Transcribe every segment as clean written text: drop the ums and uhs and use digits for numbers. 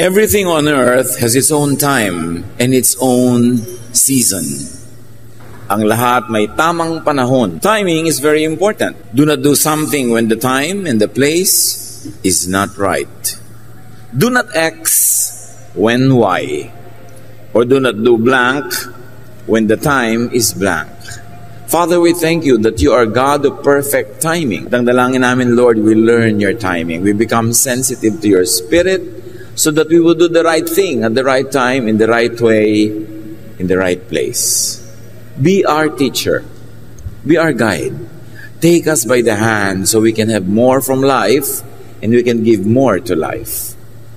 Everything on earth has its own time and its own season. Ang lahat may tamang panahon. Timing is very important. Do not do something when the time and the place is not right. Do not X when Y. Or do not do blank when the time is blank. Father, we thank you that you are God of perfect timing. Dalangin namin, Lord, we learn your timing. We become sensitive to your spirit so that we will do the right thing at the right time, in the right way, in the right place. Be our teacher. Be our guide. Take us by the hand so we can have more from life and we can give more to life.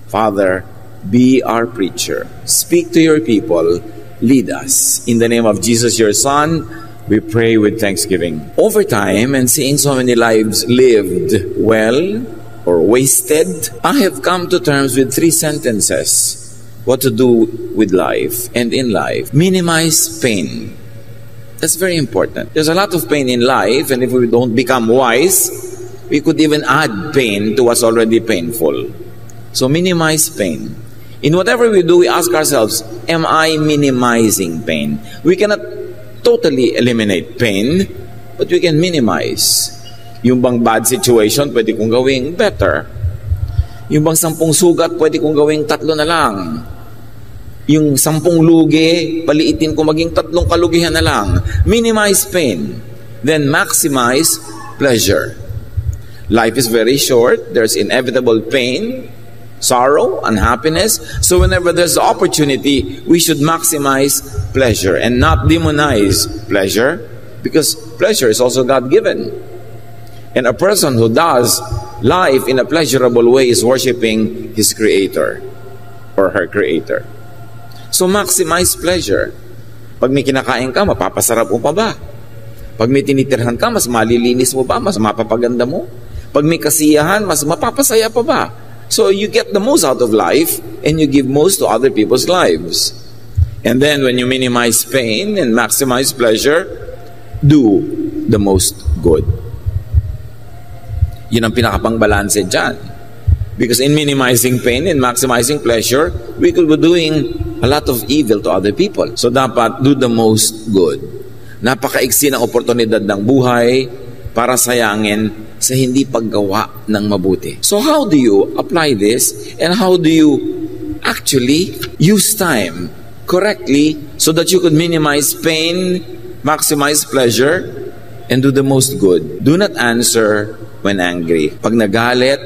Father, be our preacher. Speak to your people. Lead us. In the name of Jesus, your Son, we pray with thanksgiving. Over time, and seeing so many lives lived well or wasted, I have come to terms with 3 sentences. What to do with life and in life. Minimize pain. That's very important. There's a lot of pain in life, and if we don't become wise, we could even add pain to what's already painful. So minimize pain. In whatever we do, we ask ourselves, am I minimizing pain? We cannot totally eliminate pain, but we can minimize. Yung bang bad situation, pwede kong gawing better. Yung bang 10 sugat, pwede kong gawing 3 na lang. Yung 10 lugi, paliitin ko maging 3 kalugihan na lang. Minimize pain. Then maximize pleasure. Life is very short. There's inevitable pain, sorrow, unhappiness. So whenever there's the opportunity, we should maximize pleasure and not demonize pleasure, because pleasure is also God-given. And a person who does life in a pleasurable way is worshiping his Creator or her Creator. So maximize pleasure. Pag may kinakain ka, mapapasarap mo pa ba? Pag may tinitirhan ka, mas malilinis mo ba? Mas mapapaganda mo? Pag may kasiyahan, mas mapapasaya pa ba? So you get the most out of life and you give most to other people's lives. And then when you minimize pain and maximize pleasure, do the most good. Yun ang pinakapang-balanse dyan. Because in minimizing pain and maximizing pleasure, we could be doing a lot of evil to other people. So dapat do the most good. Napakaiksi ng oportunidad ng buhay para sayangin sa hindi paggawa ng mabuti. So how do you apply this and how do you actually use time correctly so that you could minimize pain, maximize pleasure, and do the most good? Do not answer when angry. Pag nagalit,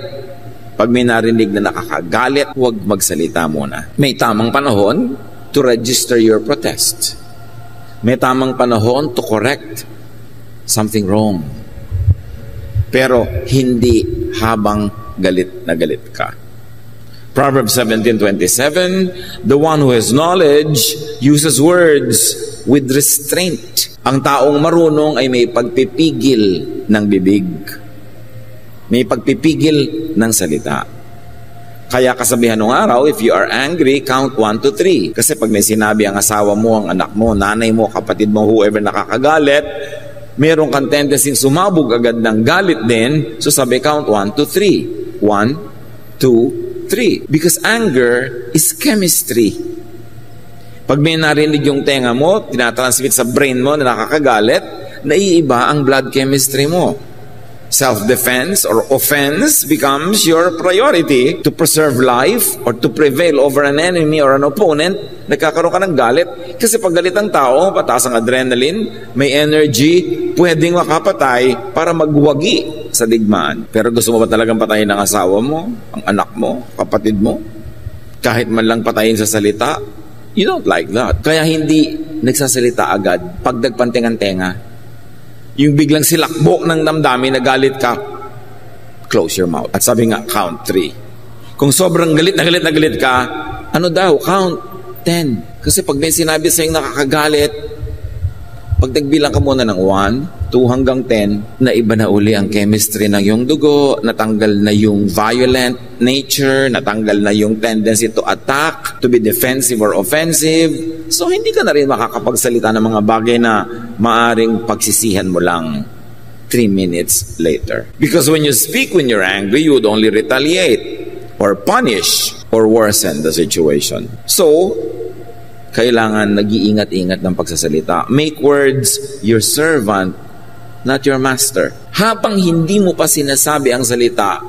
pag may narinig na nakakagalit, huwag magsalita muna. May tamang panahon to register your protest. May tamang panahon to correct something wrong. Pero hindi habang galit na galit ka. Proverbs 17:27, the one who has knowledge uses words with restraint. Ang taong marunong ay may pagpipigil ng bibig. May pagpipigil ng salita. Kaya kasabihan ng araw, if you are angry, count 1 to 3. Kasi pag may sinabi ang asawa mo, ang anak mo, nanay mo, kapatid mo, whoever nakakagalit, meron kang tendency sumabog agad ng galit din. So sabi, count 1 to 3. 1, 2, 3. Because anger is chemistry. Pag may narinig yung tenga mo, tinatransmit sa brain mo na nakakagalit, naiiba ang blood chemistry mo. Self-defense or offense becomes your priority to preserve life or to prevail over an enemy or an opponent. Nagkakaroon ka ng galit. Kasi pag galit ang tao, pataas ang adrenaline, may energy, pwedeng makapatay para magwagi sa digmaan. Pero gusto mo ba talagang patayin ang asawa mo, ang anak mo, kapatid mo? Kahit man lang patayin sa salita? You don't like that. Kaya hindi nagsasalita agad pag nagpantingan tenga. Yung biglang silakbo ng damdamin na galit ka, close your mouth. At sabi nga, count 3. Kung sobrang galit na galit ka, ano daw? Count 10. Kasi pag may sinabi sa'yo nakakagalit, pag nagbilang ka muna ng 1, 2 hanggang 10, naiba na uli ang chemistry ng iyong dugo, natanggal na yung violent nature, natanggal na yung tendency to attack, to be defensive or offensive. So hindi ka na rin makakapagsalita ng mga bagay na maaring pagsisihan mo lang 3 minutes later. Because when you speak when you're angry, you would only retaliate. or punish or worsen the situation. So, kailangan nag-iingat-ingat ng pagsasalita. Make words your servant, not your master. Habang hindi mo pa sinasabi ang salita,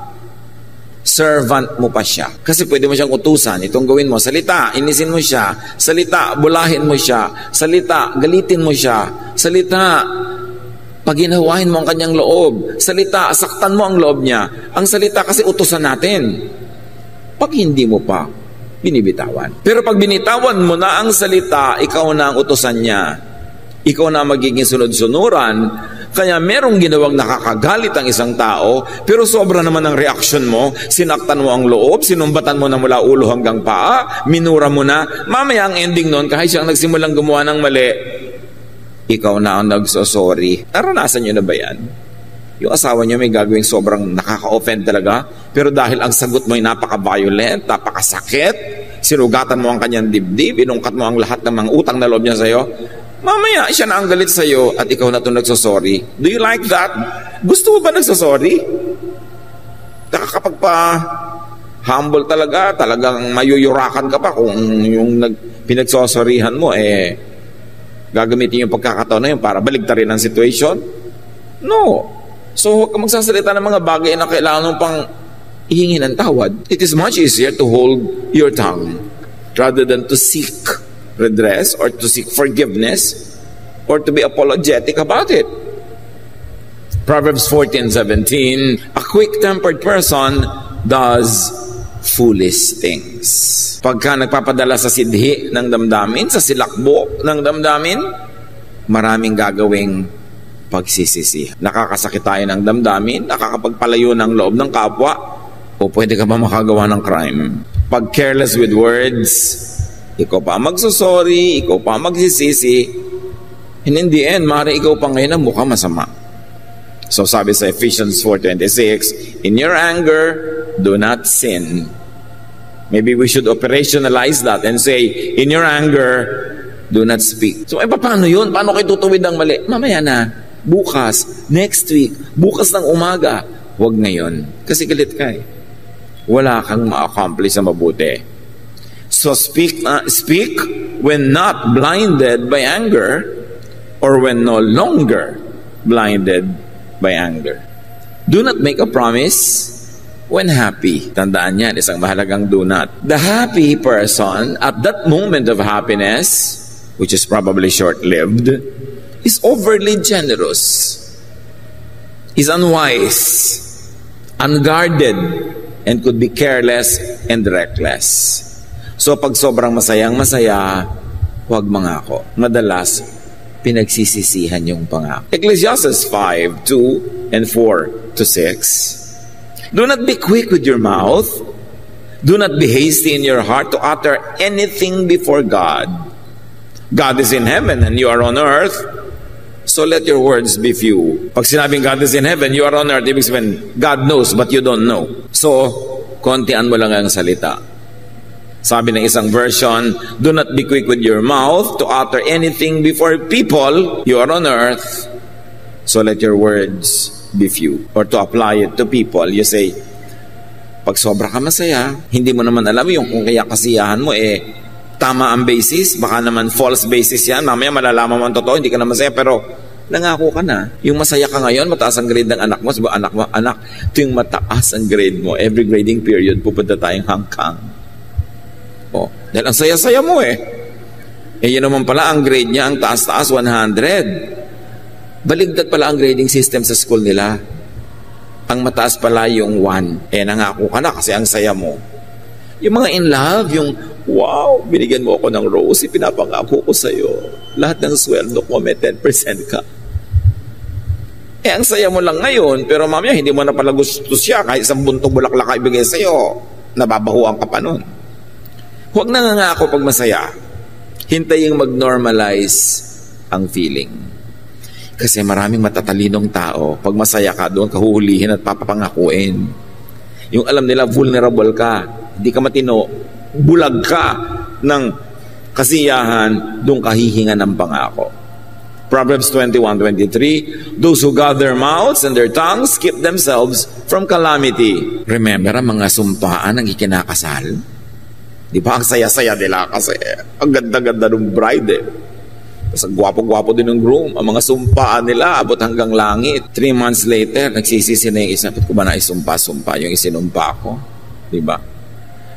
servant mo pa siya. Kasi pwede mo siyang utusan, itong gawin mo. Salita, inisin mo siya. Salita, bulahin mo siya. Salita, galitin mo siya. Salita, paginawahin mo ang kanyang loob. Salita, saktan mo ang loob niya. Ang salita kasi utusan natin. Pag hindi mo pa, binibitawan. Pero pag binitawan mo na ang salita, ikaw na ang utusan niya. Ikaw na magiging sunod-sunuran. Kaya merong ginawang nakakagalit ang isang tao, pero sobra naman ang reaksyon mo, sinaktan mo ang loob, sinumbatan mo na mula ulo hanggang paa, minura mo na, mamaya ang ending nun, kahit siyang nagsimulang gumawa ng mali, ikaw na ang nagsosorry. Naranasan nyo na ba yan? Yung asawa nyo may gagawing sobrang nakaka-offend talaga, pero dahil ang sagot mo ay napaka-violent, napakasakit, sinugatan mo ang kanyang dibdib, inungkat mo ang lahat ng mga utang na loob niya sa'yo, mamaya siya na ang galit sa'yo at ikaw na itong nagsosorry. Do you like that? Gusto mo ba nagsosorry? Kapag pa humble talaga, talagang mayuyurakan ka pa kung yung pinagsosorryhan mo, gagamitin yung pagkakataon na yun para baligtarin ang situation? No. So, huwag ka magsasalita ng mga bagay na kailangan mong pang ihingi ng tawad. It is much easier to hold your tongue rather than to seek redress or to seek forgiveness or to be apologetic about it. Proverbs 14:17, a quick-tempered person does foolish things. Pagka nagpapadala sa sidhi ng damdamin, sa silakbo ng damdamin, maraming gagawing pagsisisi. Nakakasakit tayo ng damdamin, nakakapagpalayo ng loob ng kapwa, o pwede ka ba makagawa ng crime. Pag careless with words, ikaw pa magsusorry, ikaw pa magsisisi, and in the end, maaari ikaw pa ngayon ang mukha masama. So sabi sa Ephesians 4:26, in your anger, do not sin. Maybe we should operationalize that and say, in your anger, do not speak. So paano yun? Paano kayo tutuwid ng mali? Mamaya na. Bukas, next week, bukas ng umaga, huwag ngayon. Kasi galit ka eh. Wala kang ma-accomplish na mabuti. So speak when not blinded by anger or when no longer blinded by anger. Do not make a promise when happy. Tandaan yan, isang mahalagang do not. The happy person at that moment of happiness, which is probably short-lived, is overly generous, is unwise, unguarded, and could be careless and reckless. So pag sobrang masayang-masaya, huwag mangako. Madalas, pinagsisisihan yung pangako. Ecclesiastes 5:2 and 4-6. Do not be quick with your mouth. Do not be hasty in your heart to utter anything before God. God is in heaven and you are on earth. So let your words be few. Pag sinabing God is in heaven, you are on earth, ibig sabihin, God knows but you don't know. So, kontian mo lang ang salita. Sabi ng isang version, do not be quick with your mouth to utter anything before people. You are on earth. So let your words be few. Or to apply it to people, you say, pag sobra ka masaya, hindi mo naman alam yung kung kaya kasiyahan mo, tama ang basis, baka naman false basis yan, mamaya malalaman mo ang totoo, hindi ka na masaya, pero nangako ka na. Yung masaya ka ngayon, mataas ang grade ng anak mo, sabi, anak, ito yung mataas ang grade mo. Every grading period, pupunta tayong hangkang. Dahil ang saya-saya mo yun naman pala, ang grade niya, ang taas-taas, 100. Baligtad pala ang grading system sa school nila. Ang mataas pala yung 1. Nangako ka na kasi ang saya mo. Yung mga in love, yung wow, binigyan mo ako ng rose, pinapangako ko sa'yo. Lahat ng sweldo ko, may 10% ka. Ang saya mo lang ngayon, pero mamaya hindi mo na pala gusto siya, kahit isang buntong bulaklak ibigay sa'yo, nababahuan ka pa nun. Huwag nangangako pag masaya. Hintayin mag-normalize ang feeling. Kasi maraming matatalinong tao, pag masaya ka, doon kahuhulihin at papapangakuin. Yung alam nila, vulnerable ka, hindi ka matino, bulag ka ng kasiyahan, doon kahihinga ng pangako. Proverbs 21:23, those who guard their mouths and their tongues keep themselves from calamity. Remember, ang mga sumpaan ang ikinakasal? Di ba? Ang saya-saya nila kasi ang ganda-ganda ng bride eh. Tapos ang gwapo-gwapo din ng groom. Ang mga sumpaan nila, abot hanggang langit. 3 months later, nagsisisi na yung isa. Ba't ko ba naisumpa-sumpa yung isinumpa ko? Di ba?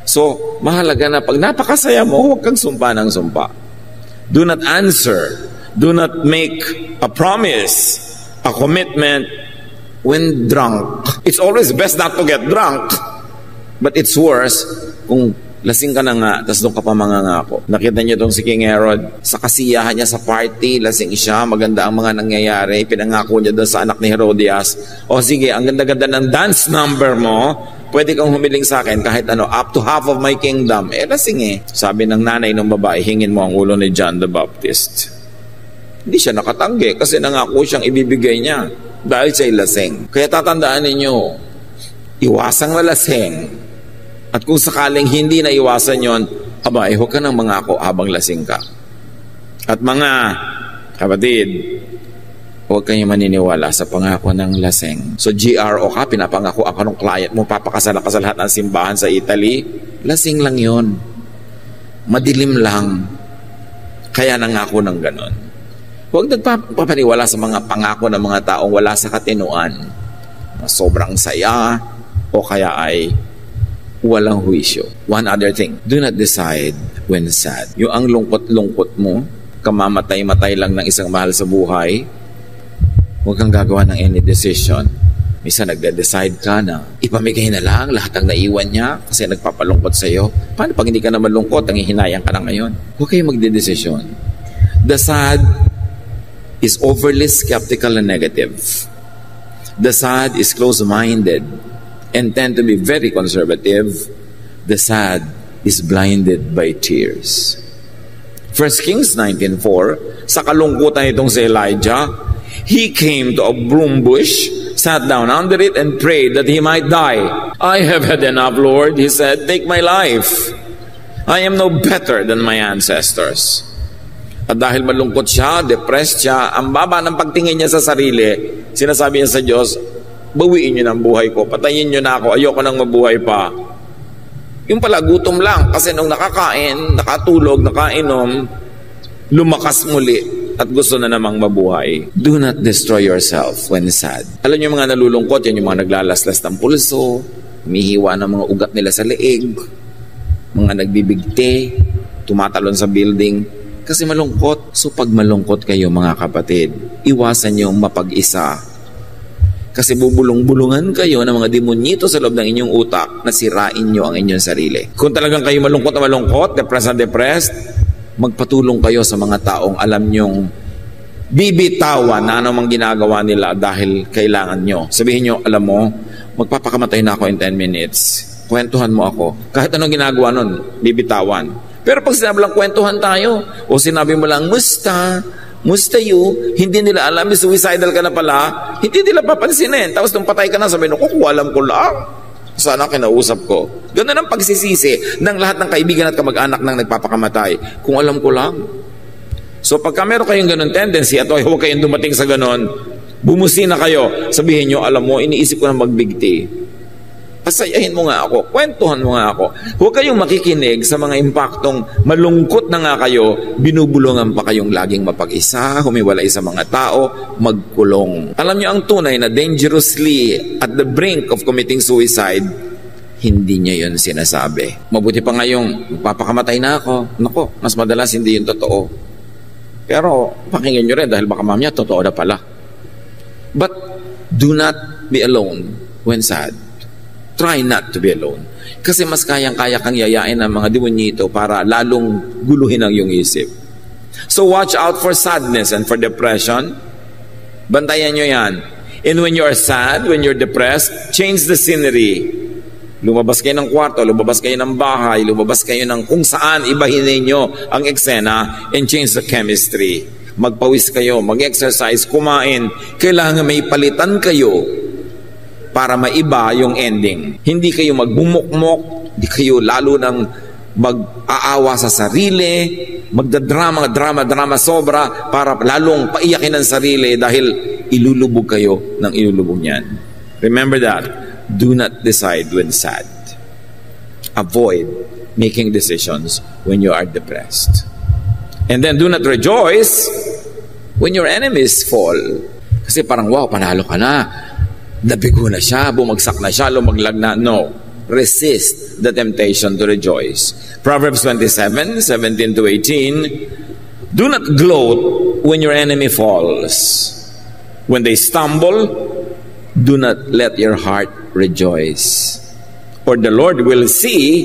So, mahalaga na pag napakasaya mo, huwag kang sumpa ng sumpa. Do not answer. Do not make a promise, a commitment when drunk. It's always best not to get drunk. But it's worse kung lasing ka na nga, tapos doon ka pa mangangako. Nakita niyo itong si King Herod, sa kasiyahan niya sa party, lasing siya, maganda ang mga nangyayari, pinangako niya doon sa anak ni Herodias, o sige, ang ganda-ganda ng dance number mo, pwede kang humiling sa akin kahit ano, up to half of my kingdom. Lasing eh. Sabi ng nanay ng babae, hingin mo ang ulo ni John the Baptist. Hindi siya nakatanggi kasi nangako siyang ibibigay niya dahil siya'y lasing. Kaya tatandaan ninyo, iwasang malasing. At kung sakaling hindi na iwasan yon, abay, huwag ka nang mangako habang lasing ka. At mga kapatid, huwag kayong maniniwala sa pangako ng lasing. So GRO ka, pinapangako ako ng client mo, papakasal-kasal lahat ng simbahan sa Italy, lasing lang yon. Madilim lang. Kaya nangako ng ganon. Huwag nagpapaniwala sa mga pangako ng mga taong wala sa katinuan. Sobrang saya o kaya ay walang huwisyo. One other thing, do not decide when sad. Yung ang lungkot-lungkot mo, kamamatay-matay lang ng isang mahal sa buhay, huwag kang gagawa ng any decision. Minsan nagde-decide ka na ipamigay na lang lahat ng naiwan niya kasi nagpapalungkot sa iyo. Paano pag hindi ka na malungkot, ang hihinayang ka na ngayon? Huwag kayong magde-desisyon. The sad is overly skeptical and negative. The sad is close-minded and tend to be very conservative. The sad is blinded by tears. 1 Kings 19:4, sa kalungkutan itong si Elijah, he came to a broom bush, sat down under it, and prayed that he might die. I have had enough, Lord, he said, take my life. I am no better than my ancestors. At dahil malungkot siya, depressed siya, ang baba ng pagtingin niya sa sarili, sinasabi niya sa Diyos, bawiin niyo ng buhay ko, patayin niyo na ako, ayoko nang mabuhay pa. Yung pala, gutom lang, kasi nung nakakain, nakatulog, nakainom, lumakas muli at gusto na namang mabuhay. Do not destroy yourself when sad. Alam niyo mga nalulungkot, yan yung mga naglalaslas ng pulso, humihiwa ng mga ugat nila sa leeg, mga nagbibigti, tumatalon sa building, kasi malungkot. So pag malungkot kayo mga kapatid, iwasan nyo mapag-isa. Kasi bubulong-bulungan kayo ng mga demonyito sa loob ng inyong utak na sirain nyo ang inyong sarili. Kung talagang kayo malungkot na malungkot, depressed na depressed, magpatulong kayo sa mga taong alam nyong bibitawan na anumang ginagawa nila dahil kailangan nyo. Sabihin nyo, alam mo, magpapakamatay na ako in 10 minutes. Kwentuhan mo ako. Kahit anong ginagawa nun, bibitawan. Pero pag sinabi lang kwentuhan tayo, o sinabi mo lang, musta you, hindi nila alam, suicidal ka na pala, hindi nila papansinin. Tapos nung patay ka na, sabi nung, alam ko lang. Sana kinausap ko. Ganun ang pagsisisi ng lahat ng kaibigan at kamag-anak ng nagpapakamatay. Kung alam ko lang. So pagka meron kayong ganun tendency at huwag kayong dumating sa ganun, bumusi na kayo. Sabihin nyo, alam mo, iniisip ko na magbigti. Pasayahin mo nga ako, kwentuhan mo nga ako. Huwag kayong makikinig sa mga impaktong malungkot na nga kayo, binubulungan pa kayong laging mapag-isa, humiwalay sa mga tao, magkulong. Alam niyo ang tunay na dangerously at the brink of committing suicide, hindi niya yun sinasabi. Mabuti pa ngayong, papakamatay na ako. Nako, mas madalas hindi yun totoo. Pero pakinggan nyo rin dahil baka mamaya totoo na pala. But do not be alone when sad. Try not to be alone. Kasi mas kayang-kaya kang yayain ng mga demonyito para lalong guluhin ang iyong isip. So watch out for sadness and for depression. Bantayan nyo yan. And when you are sad, when you're depressed, change the scenery. Lumabas kayo ng kwarto, lumabas kayo ng bahay, lumabas kayo ng kung saan, ibahin ninyo ang eksena and change the chemistry. Magpawis kayo, mag-exercise, kumain. Kailangan may palitan kayo para maiba yung ending. Hindi kayo magbumukmok, hindi kayo lalo ng mag-aawa sa sarili, magdadrama sobra para lalong paiyakin ang sarili dahil ilulubog kayo ng ilulubog niyan. Remember that. Do not decide when sad. Avoid making decisions when you are depressed. And then do not rejoice when your enemies fall. Kasi parang, wow, panalo ka na. Nabigo na siya, bumagsak na siya, lumaglag na. No. Resist the temptation to rejoice. Proverbs 27:17-18. Do not gloat when your enemy falls. When they stumble, do not let your heart rejoice. For the Lord will see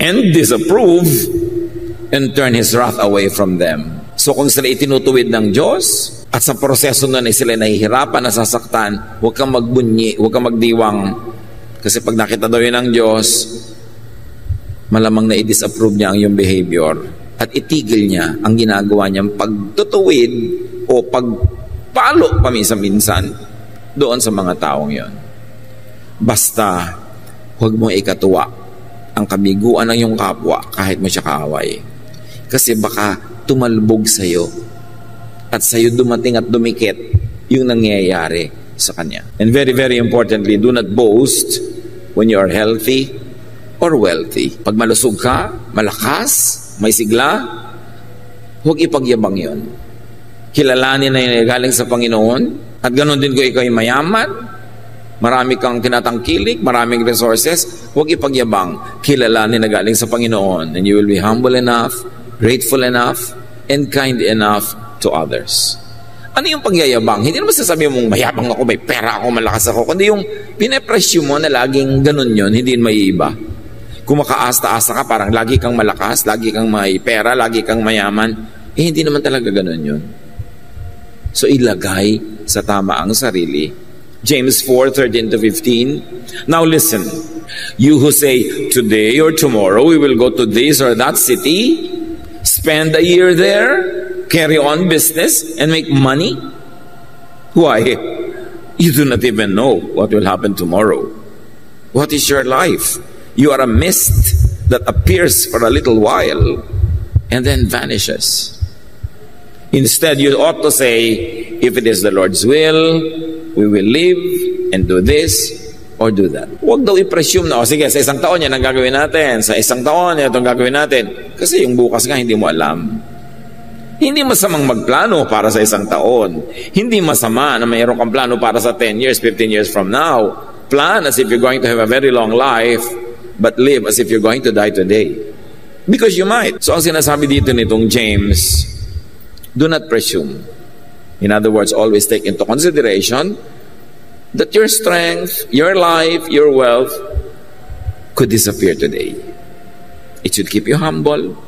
and disapprove and turn His wrath away from them. So kung sila itinutuwid ng Diyos, at sa proseso na sila nahihirapan, nasasaktan, huwag kang magbunyi, huwag kang magdiwang. Kasi pag nakita daw yun ng Diyos, malamang na i-disapprove niya ang iyong behavior at itigil niya ang ginagawa niyang pagtutuwid o pagpalo paminsan-minsan doon sa mga taong yon. Basta, huwag mong ikatuwa ang kabiguan ng iyong kapwa kahit mo siya kaaway. Kasi baka tumalbog sa'yo at sa'yo dumating at dumikit yung nangyayari sa kanya. And very, very importantly, do not boast when you are healthy or wealthy. Pag malusog ka, malakas, may sigla, huwag ipagyabang yon. Kilalanin na yun galing sa Panginoon at ganoon din kung ikaw ay mayaman, marami kang tinatangkilik, maraming resources, huwag ipagyabang. Kilalanin na galing sa Panginoon and you will be humble enough, grateful enough, and kind enough to others. Ano yung pagyayabang? Hindi naman sasabihin mong mayabang ako, may pera ako, malakas ako, kundi yung pinapresyo mo na laging ganun yun, hindi yun maiiba. Kung makaasta-asa ka, parang lagi kang malakas, lagi kang may pera, lagi kang mayaman, hindi naman talaga ganun yun. So ilagay sa tama ang sarili. James 4:13-15. Now listen, you who say, today or tomorrow we will go to this or that city, spend a year there, carry on business, and make money? Why? You do not even know what will happen tomorrow. What is your life? You are a mist that appears for a little while and then vanishes. Instead, you ought to say, if it is the Lord's will, we will live and do this or do that. Huwag daw i-presume na, sige, sa isang taon yan ang gagawin natin, sa isang taon yan itong gagawin natin. Kasi yung bukas nga hindi mo alam. Hindi masamang magplano para sa isang taon. Hindi masama na mayroon kang plano para sa 10 years, 15 years from now. Plan as if you're going to have a very long life, but live as if you're going to die today. Because you might. So ang sinasabi dito nitong James, do not presume. In other words, always take into consideration that your strength, your life, your wealth could disappear today. It should keep you humble.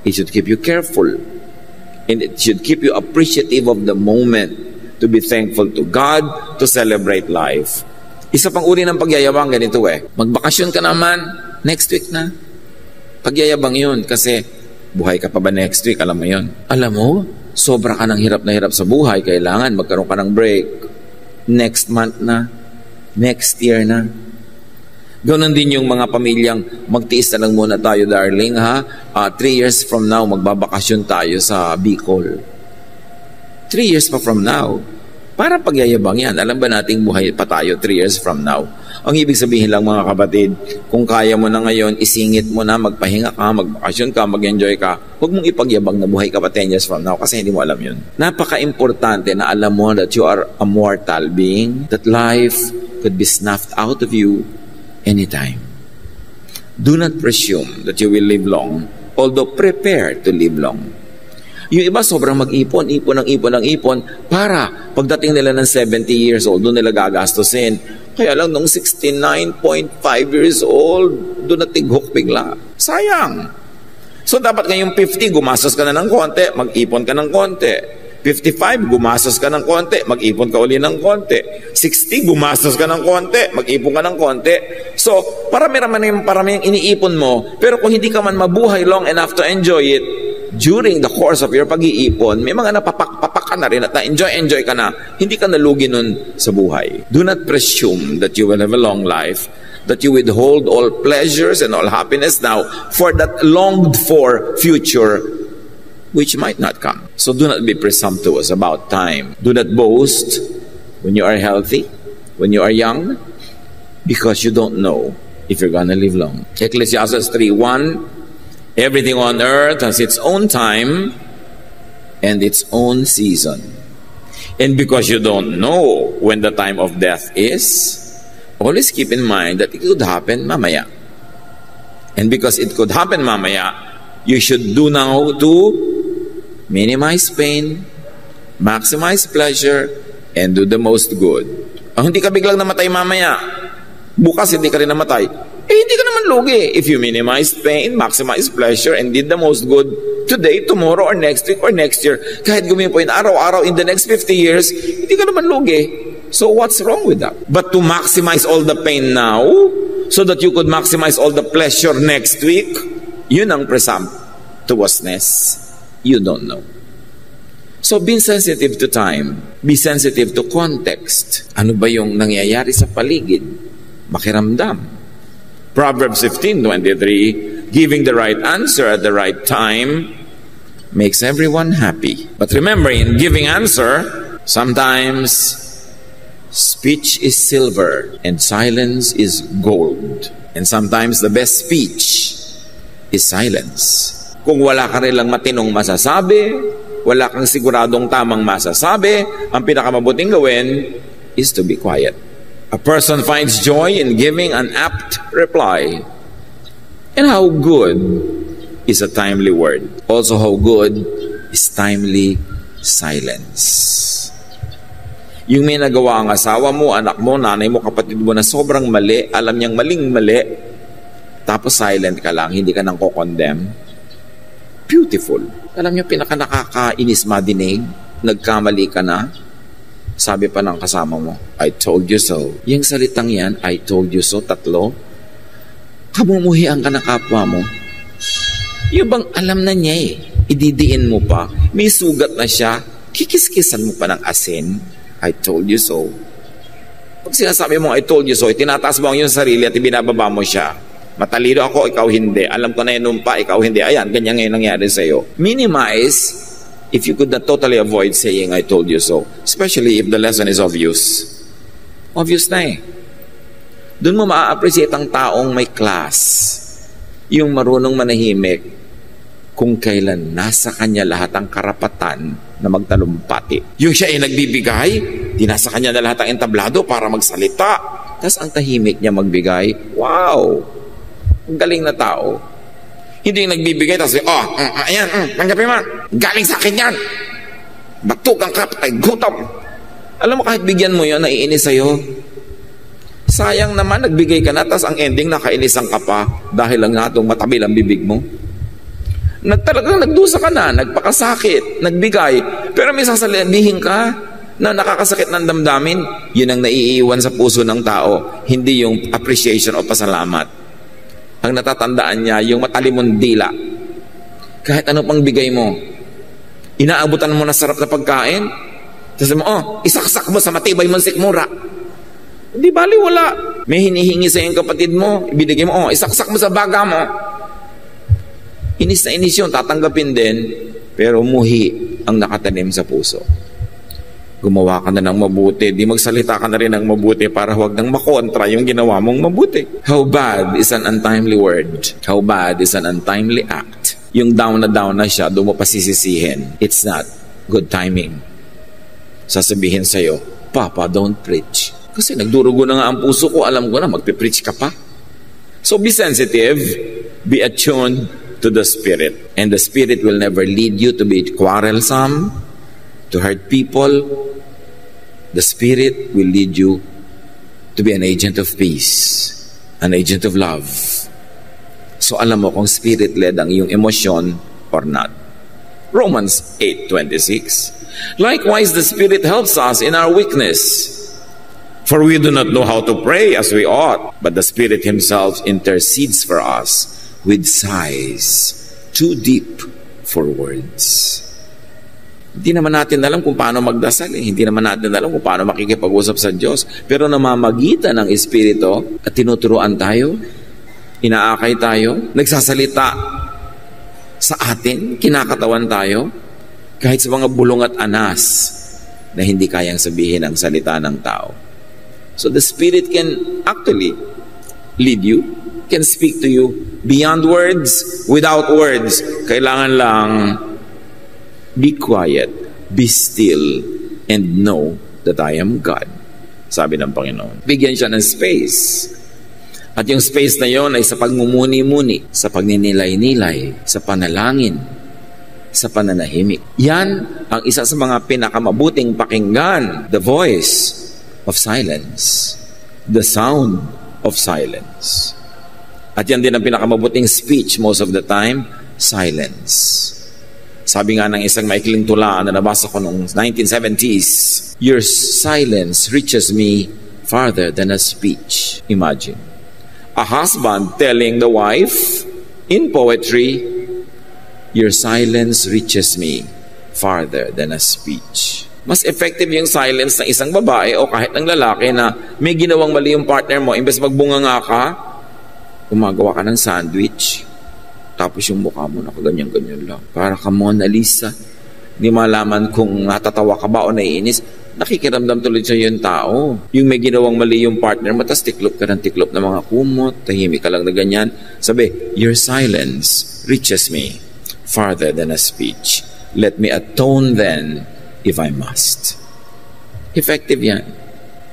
It should keep you careful. And it should keep you appreciative of the moment, to be thankful to God, to celebrate life. Isa pang uri ng pagyayabang ganito magbakasyon ka naman, next week na. Pagyayabang yun kasi buhay ka pa ba next week? Alam mo yun? Alam mo, sobra ka ng hirap na hirap sa buhay, kailangan magkaroon ka ng break. Next month na, next year na. Ganon din yung mga pamilyang magtiis na lang muna tayo, darling, ha? 3 years from now, magbabakasyon tayo sa Bicol. 3 years pa from now. Para pagyayabang yan. Alam ba nating buhay pa tayo 3 years from now? Ang ibig sabihin lang, mga kapatid, kung kaya mo na ngayon, isingit mo na, magpahinga ka, magbakasyon ka, mag-enjoy ka, huwag mong ipagyabang na buhay ka pa 10 years from now kasi hindi mo alam yun. Napaka-importante na alam mo that you are a mortal being, that life could be snuffed out of you anytime. Do not presume that you will live long, although prepare to live long. Yung iba sobrang mag-ipon, ipon para pagdating nila ng 70 years old, doon nila gagastusin. Kaya lang nung 69.5 years old, doon na tighok bigla. Sayang. So dapat ngayong 50, gumastos ka na ng konti, mag-ipon ka ng konti. 55, gumastos ka ng konti, mag-ipon ka uli ng konti. 60, gumastos ka ng konti, mag-ipon ka ng konti. So, parami yung iniipon mo, pero kung hindi ka man mabuhay long enough to enjoy it, during the course of your pag-iipon, may mga napapak ka na rin at na-enjoy ka na, hindi ka nalugi nun sa buhay. Do not presume that you will have a long life that you withhold all pleasures and all happiness now for that longed-for future which might not come. So do not be presumptuous about time. Do not boast when you are healthy, when you are young, because you don't know if you're going to live long. Ecclesiastes 3:1, everything on earth has its own time and its own season. And because you don't know when the time of death is, always keep in mind that it could happen mamaya. And because it could happen mamaya, you should do now to minimize pain, maximize pleasure, and do the most good. Hindi ka biglang namatay mamaya, bukas hindi ka rin namatay, hindi ka naman lugi. If you minimize pain, maximize pleasure, and did the most good today, tomorrow, or next week, or next year, kahit gawin po yun araw-araw in the next 50 years, hindi ka naman lugi. So what's wrong with that? But to maximize all the pain now, so that you could maximize all the pleasure next week, yun ang presumptuousness. You don't know. So be sensitive to time. Be sensitive to context. Ano ba yung nangyayari sa paligid? Makiramdam. Proverbs 15:23, giving the right answer at the right time makes everyone happy. But remember, in giving answer, sometimes speech is silver and silence is gold. And sometimes the best speech is silence. Kung wala ka rin lang matinong masasabi, wala kang siguradong tamang masasabi, ang pinakamabuting gawin is to be quiet. A person finds joy in giving an apt reply. And how good is a timely word? Also, how good is timely silence? Yung may nagawa ang asawa mo, anak mo, nanay mo, kapatid mo na sobrang mali, alam niyang maling-mali, tapos silent ka lang, hindi ka nang ko-condemn. Beautiful. Alam niyo, pinaka-nakakainis madinig, nagkamali ka na, sabi pa ng kasama mo, I told you so. Yung salitang yan, I told you so, 3, kamumuhian ka na kapwa mo. Yung bang alam na niya ididiin mo pa, may sugat na siya, kikiskisan mo pa ng asin, I told you so. Pag sinasabi mo, I told you so, itinataas mo ang iyong sarili at ibinababa mo siya. Matalino ako, ikaw hindi. Alam ko na yun pa, ikaw hindi. Ayan, ganyan ngayon nangyari sa iyo. Minimize if you could not totally avoid saying, I told you so. Especially if the lesson is obvious. Obvious na Doon mo ma-appreciate ang taong may class. Yung marunong manahimik kung kailan nasa kanya lahat ang karapatan na magtalumpati. Yung siya ay nagbibigay, di nasa kanya na lahat ang entablado para magsalita. Tapos ang tahimik niya magbigay, wow! Ang galing na tao. Hindi yung nagbibigay, tapos, ayan, tanggapin mo. Galing sa akin yan. Batukan ka, patay, gutom. Alam mo, kahit bigyan mo yun, naiinis sa'yo. Sayang naman, nagbigay ka na, tapos ang ending, nakainisan ka pa dahil lang natong matabil ang bibig mo. Talagang nagdusa ka na, nagpakasakit, nagbigay. Pero may sasabihin ka na nakakasakit ng damdamin, yun ang naiiwan sa puso ng tao, hindi yung appreciation o pasalamat. Ang natatandaan niya, yung matalimong dila. Kahit ano pang bigay mo, inaabutan mo na sarap na pagkain, tapos mo, isaksak mo sa matibay mong sikmura. Hindi bali, wala. May hinihingi sa iyong kapatid mo, ibinigay mo, isaksak mo sa baga mo. Inis na inis yun, tatanggapin din, pero muhi ang nakatanim sa puso. Gumawa ka na ng mabuti, di magsalita ka na rin ng mabuti para huwag nang makontra yung ginawa mong mabuti. How bad is an untimely word? How bad is an untimely act? Yung down na siya, doon mo pasisisihin. It's not good timing. Sasabihin sa'yo, Papa, don't preach. Kasi nagdurugo na nga ang puso ko, alam ko na, magpipreach ka pa. So be sensitive, be attuned to the Spirit. And the Spirit will never lead you to be quarrelsome, to hurt people. The Spirit will lead you to be an agent of peace, an agent of love. So alam mo kung Spirit-led ang iyong emosyon or not. Romans 8:26. Likewise, the Spirit helps us in our weakness. For we do not know how to pray as we ought, but the Spirit Himself intercedes for us with sighs too deep for words. Hindi naman natin alam kung paano magdasal. Hindi naman natin alam kung paano makikipag-usap sa Diyos. Pero namamagitan ng Espiritu at tinuturuan tayo, inaakay tayo, nagsasalita sa atin, kinakatawan tayo, kahit sa mga bulong at anas na hindi kayang sabihin ang salita ng tao. So the Spirit can actually lead you, can speak to you beyond words, without words. Kailangan lang be quiet, be still, and know that I am God. Sabi ng Panginoon. Bigyan siya ng space. At yung space na yon ay sa pagmumuni-muni, sa pagninilay-nilay, sa panalangin, sa pananahimik. Yan ang isa sa mga pinakamabuting pakinggan. The voice of silence. The sound of silence. At yan din ang pinakamabuting speech most of the time, silence. Sabi nga ng isang maikling tula na nabasa ko noong 1970s, your silence reaches me farther than a speech. Imagine. A husband telling the wife in poetry, your silence reaches me farther than a speech. Mas effective yung silence ng isang babae o kahit ng lalaki na may ginawang mali yung partner mo, imbes magbunganga ka, gumagawa ka ng sandwich, tapos yung mukha mo nakaganyan-ganyan lang. Para ka Mona Lisa. Hindi malaman kung natatawa ka ba o naiinis. Nakikiramdam tuloy sa yung tao. Yung may ginawang mali yung partner mo, tapos tiklop ka ng tiklop ng mga kumot, tahimik ka lang na ganyan. Sabi, your silence reaches me farther than a speech. Let me atone then if I must. Effective yan.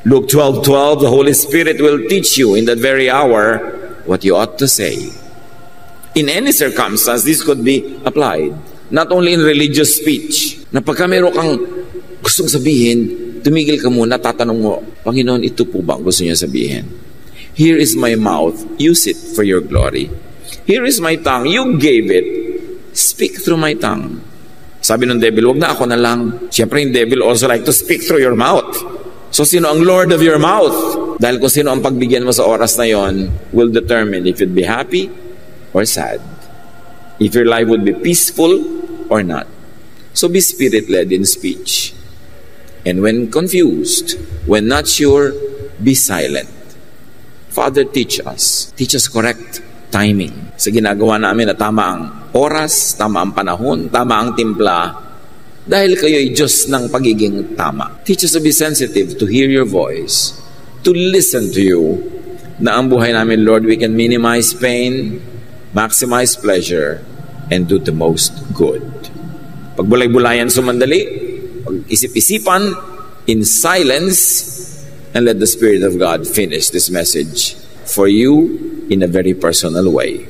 Luke 12:12, the Holy Spirit will teach you in that very hour what you ought to say. In any circumstance, this could be applied. Not only in religious speech. Na pagka meron kang gustong sabihin, tumigil ka muna, tatanong mo, Panginoon, ito po ba ang gusto niya sabihin? Here is my mouth, use it for your glory. Here is my tongue, you gave it, speak through my tongue. Sabi ng devil, wag na ako na lang. Siyempre, yung devil also like to speak through your mouth. So, sino ang Lord of your mouth? Dahil kung sino ang pagbigyan mo sa oras na yon will determine if you'd be happy or sad. If your life would be peaceful or not. So be Spirit-led in speech. And when confused, when not sure, be silent. Father, teach us. Teach us correct timing. Sa ginagawa namin na tama ang oras, tama ang panahon, tama ang timpla, dahil kayo'y Diyos ng pagiging tama. Teach us to be sensitive to hear your voice, to listen to you, na ang buhay namin, Lord, we can minimize pain, maximize pleasure, and do the most good. Pagbulay-bulayan sumandali, pag-isip-isipan, in silence, and let the Spirit of God finish this message for you in a very personal way.